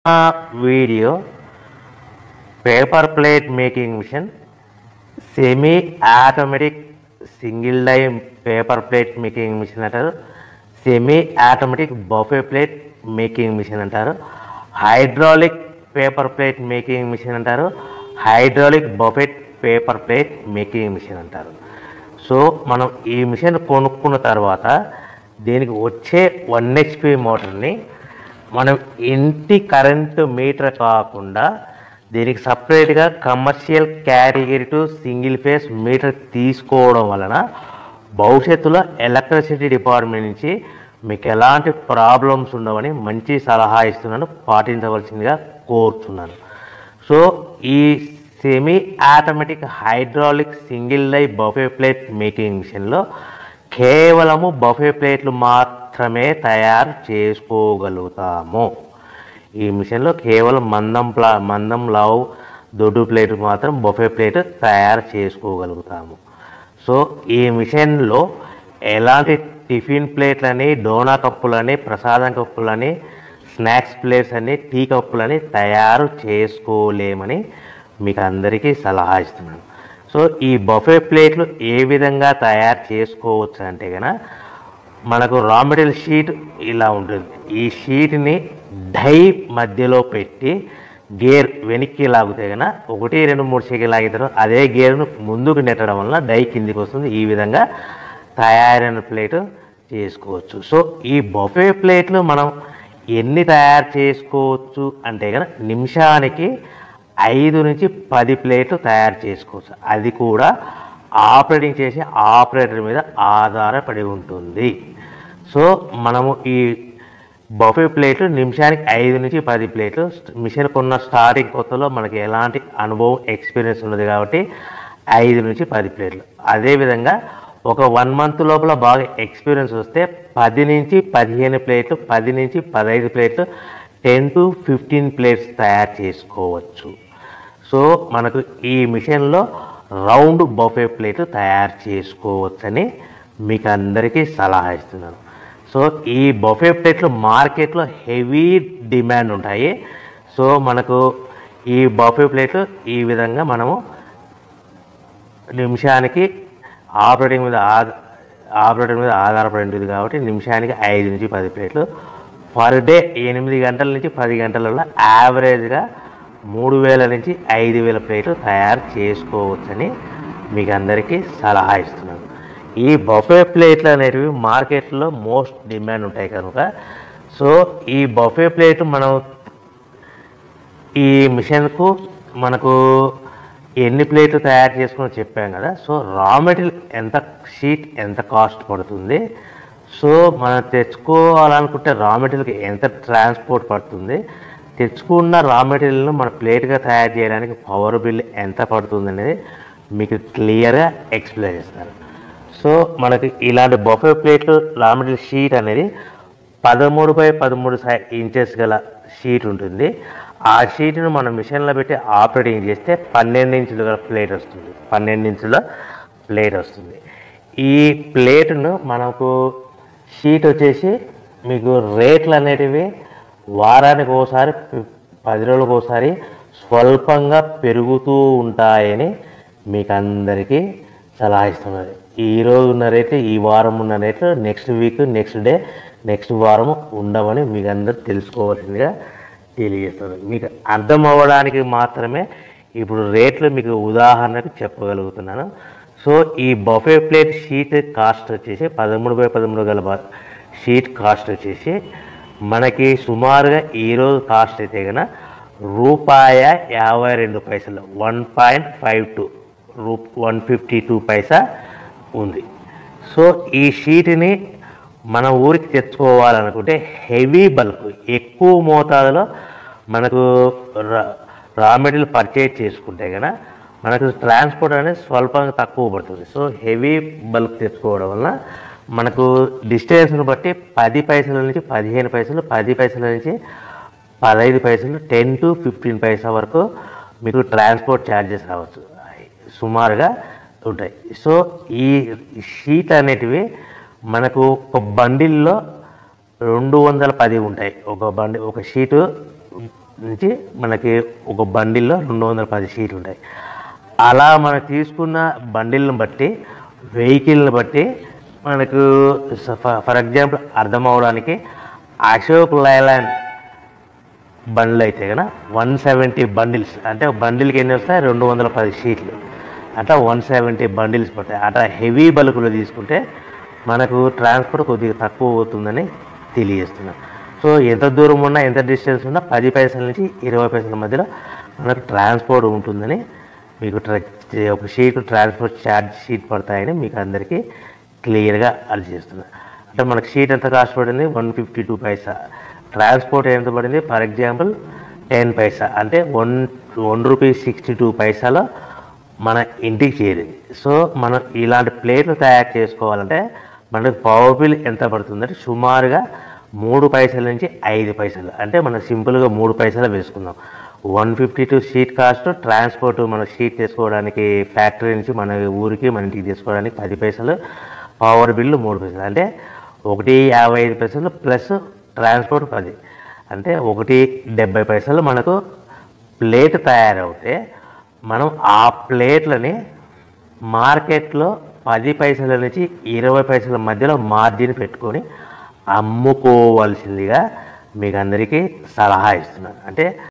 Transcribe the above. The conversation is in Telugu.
Video paper plate making machine semi automatic single die paper plate making machine అంటారు. Semi automatic buffet plate making machine అంటారు. Hydraulic paper plate making machine అంటారు. Hydraulic buffet paper plate making machine అంటారు. సో మనం ఈ మిషన్ కొనుక్కున్న తర్వాత దీనికి వచ్చే 1 HP మోటార్ని మనం ఇంటి కరెంటు మీటర్ కాకుండా దీనికి సపరేట్గా commercial category to single phase metre తీసుకోవడం వలన భవిష్యత్తులో ఎలక్ట్రిసిటీ డిపార్ట్మెంట్ నుంచి మీకు ఎలాంటి ప్రాబ్లమ్స్ ఉండవని మంచి సలహా ఇస్తున్నాను, పాటించవలసిందిగా కోరుతున్నాను. సో ఈ semi automatic hydraulic single die buffet plate making మిషన్లో కేవలము బఫే ప్లేట్లు మాత్రమే తయారు చేసుకోగలుగుతాము. ఈ మిషన్లో కేవలం మందం లావు దొడ్డు ప్లేట్ మాత్రం బఫే ప్లేట్ తయారు చేసుకోగలుగుతాము. సో ఈ మిషన్లో ఎలాంటి టిఫిన్ ప్లేట్లని, డోనా కప్పులని, ప్రసాదం కప్పులని, స్నాక్స్ ప్లేట్స్ అని, టీ కప్పులని తయారు చేసుకోలేమని మీకు అందరికీ సలహా ఇస్తున్నాను. సో ఈ బఫే ప్లేట్లు ఏ విధంగా తయారు చేసుకోవచ్చు అంటే కనుక మనకు రా మెటీరియల్ షీట్ ఇలా ఉంటుంది. ఈ షీట్ని డై మధ్యలో పెట్టి గేర్ వెనక్కి లాగితే కనుక 1, 2, 3 సెకండ్లు లాగితే అదే గేర్ను ముందుకు నెట్టడం వలన డై కిందికి వస్తుంది. ఈ విధంగా తయారైన ప్లేటు చేసుకోవచ్చు. సో ఈ బఫే ప్లేట్లు మనం ఎన్ని తయారు చేసుకోవచ్చు అంటే కనుక నిమిషానికి 5 నుంచి 10 ప్లేట్లు తయారు చేసుకోవచ్చు. అది కూడా ఆపరేటింగ్ చేసే ఆపరేటర్ మీద ఆధారపడి ఉంటుంది. సో మనము ఈ బఫే ప్లేట్లు నిమిషానికి 5 నుంచి 10 ప్లేట్లు మిషన్ కొన్న స్టార్టింగ్ కొత్తలో మనకి ఎలాంటి అనుభవం ఎక్స్పీరియన్స్ ఉన్నది కాబట్టి 5 నుంచి 10 ప్లేట్లు. అదేవిధంగా ఒక 1 మంత్ లోపల బాగా ఎక్స్పీరియన్స్ వస్తే 10 నుంచి 15 ప్లేట్లు, 10 నుంచి 15 ప్లేట్లు, 10 to 15 ప్లేట్స్ తయారు చేసుకోవచ్చు. సో మనకు ఈ మిషన్లో రౌండ్ బఫే ప్లేట్ తయారు చేసుకోవచ్చని మీకు అందరికీ సలహా ఇస్తున్నాను. సో ఈ బఫే ప్లేట్లు మార్కెట్లో హెవీ డిమాండ్ ఉంటాయి. సో మనకు ఈ బఫే ప్లేట్లు ఈ విధంగా మనము నిమిషానికి ఆపరేటర్ మీద ఆధారపడి ఉంటుంది కాబట్టి నిమిషానికి 5 నుంచి 10 ప్లేట్లు పర్ డే 8 గంటల నుంచి 10 గంటలలో యావరేజ్గా 3000 నుంచి 5000 ప్లేట్లు తయారు చేసుకోవచ్చని మీకు అందరికీ సలహా ఇస్తున్నాను. ఈ బఫే ప్లేట్లు అనేటివి మార్కెట్లో మోస్ట్ డిమాండ్ ఉంటాయి కనుక సో ఈ బఫే ప్లేట్ మనం ఈ మిషన్కు మనకు ఎన్ని ప్లేట్లు తయారు చేసుకుని చెప్పాం కదా. సో రా మెటీరియల్ షీట్ ఎంత కాస్ట్ పడుతుంది, సో మనం తెచ్చుకోవాలనుకుంటే రా మెటీరియల్కి ఎంత ట్రాన్స్పోర్ట్ పడుతుంది, తెచ్చుకున్న రా మెటీరియల్ను మన ప్లేట్గా తయారు చేయడానికి పవర్ బిల్ ఎంత పడుతుంది అనేది మీకు క్లియర్గా ఎక్స్ప్లెయిన్ చేస్తారు. సో మనకి ఇలాంటి బఫే ప్లేట్లు రా మెటీరియల్ షీట్ అనేది 13x13 ఇంచెస్ గల షీట్ ఉంటుంది. ఆ షీట్ను మనం మిషన్లో పెట్టి ఆపరేటింగ్ చేస్తే 12 ఇంచుల గల ప్లేట్ వస్తుంది. 12 ఇంచుల ప్లేట్ వస్తుంది. ఈ ప్లేట్ను మనకు షీట్ వచ్చేసి మీకు రేట్లు అనేటివి వారానికి ఒకసారి 10 రోజులకు ఒకసారి స్వల్పంగా పెరుగుతూ ఉంటాయని మీకు అందరికీ సలహా ఇస్తున్నారు. ఈరోజు ఉన్న రేట్లు, ఈ వారం ఉన్న రేట్లు next week, next day, next వారం ఉండవని మీకు అందరూ తెలుసుకోవాల్సిందిగా తెలియజేస్తారు. మీకు అర్థం అవ్వడానికి మాత్రమే ఇప్పుడు రేట్లు మీకు ఉదాహరణకు చెప్పగలుగుతున్నాను. సో ఈ బఫే ప్లేట్ షీట్ కాస్ట్ వచ్చేసి 13x13 గల షీట్ కాస్ట్ వచ్చేసి మనకి సుమారుగా ఈరోజు కాస్ట్ అయితే కనుక ₹52 1.52 152 పైసా ఉంది. సో ఈ షీట్ని మన ఊరికి తెచ్చుకోవాలనుకుంటే హెవీ బల్క్ ఎక్కువ మోతాదులో మనకు రా మెటీరియల్ పర్చేజ్ చేసుకుంటే కనుక మనకు ట్రాన్స్పోర్ట్ అనేది స్వల్పంగా తక్కువ పడుతుంది. సో హెవీ బల్క్ తెచ్చుకోవడం వల్ల మనకు డిస్టెన్స్ను బట్టి 10 పైసల నుంచి 15 పైసలు, 10 పైసల నుంచి 15 పైసలు, 10 to 15 పైసా వరకు మీకు ట్రాన్స్పోర్ట్ ఛార్జెస్ రావచ్చు, సుమారుగా ఉంటాయి. సో ఈ షీట్ అనేటివి మనకు ఒక బండిల్లో 210 ఉంటాయి. ఒక షీటు నుంచి మనకి ఒక బండిల్లో 210 షీట్లు ఉంటాయి. అలా మనం తీసుకున్న బండిల్ని బట్టి, వెహికల్ని బట్టి మనకు ఫర్ ఎగ్జాంపుల్ అర్థం అవడానికి అశోక్ లైలాండ్ బండ్లు అయితే కనుక 170 బండిల్స్, అంటే బండిల్కి ఎన్ని వస్తాయి 210 షీట్లు, అట్లా 170 బండిల్స్ పడతాయి. అట్లా హెవీ బల్కులు తీసుకుంటే మనకు ట్రాన్స్పోర్ట్ కొద్దిగా తక్కువ అవుతుందని తెలియజేస్తున్నాను. సో ఎంత దూరం ఉన్నా, ఎంత డిస్టెన్స్ ఉన్నా 10 పైసల నుంచి 20 పైసల మధ్యలో మనకు ట్రాన్స్పోర్ట్ ఉంటుందని మీకు ఒక షీట్ ట్రాన్స్పోర్ట్ ఛార్జ్ షీట్ పడతాయని మీకు అందరికీ క్లియర్గా అర్థం చేస్తున్నాను. అంటే మనకు షీట్ ఎంత కాస్ట్ పడింది 152 పైసా, ట్రాన్స్పోర్ట్ ఎంత పడింది ఫర్ ఎగ్జాంపుల్ 10 పైసా, అంటే 1 రూపీ 62 పైసాలో మన ఇంటికి చేరింది. సో మనం ఇలాంటి ప్లేట్లు తయారు చేసుకోవాలంటే మనకు పవర్ బిల్ ఎంత పడుతుందంటే సుమారుగా 3 పైసల నుంచి 5 పైసలు, అంటే మనం సింపుల్గా 3 పైసలు వేసుకుందాం. 152 షీట్ కాస్ట్, ట్రాన్స్పోర్ట్ మన షీట్ తీసుకోవడానికి ఫ్యాక్టరీ నుంచి మన ఊరికి మన ఇంటికి తీసుకోవడానికి 10 పైసలు, పవర్ బిల్లు 3 పైసలు, అంటే 1.55 పైసలు ప్లస్ ట్రాన్స్పోర్ట్ 10, అంటే 1.70 పైసలు మనకు ప్లేట్ తయారవుతే మనం ఆ ప్లేట్లని మార్కెట్లో 10 పైసల నుంచి 20 పైసల మధ్యలో మార్జిన్ పెట్టుకొని అమ్ముకోవాల్సిందిగా మీకు అందరికీ సలహా ఇస్తున్నాను. అంటే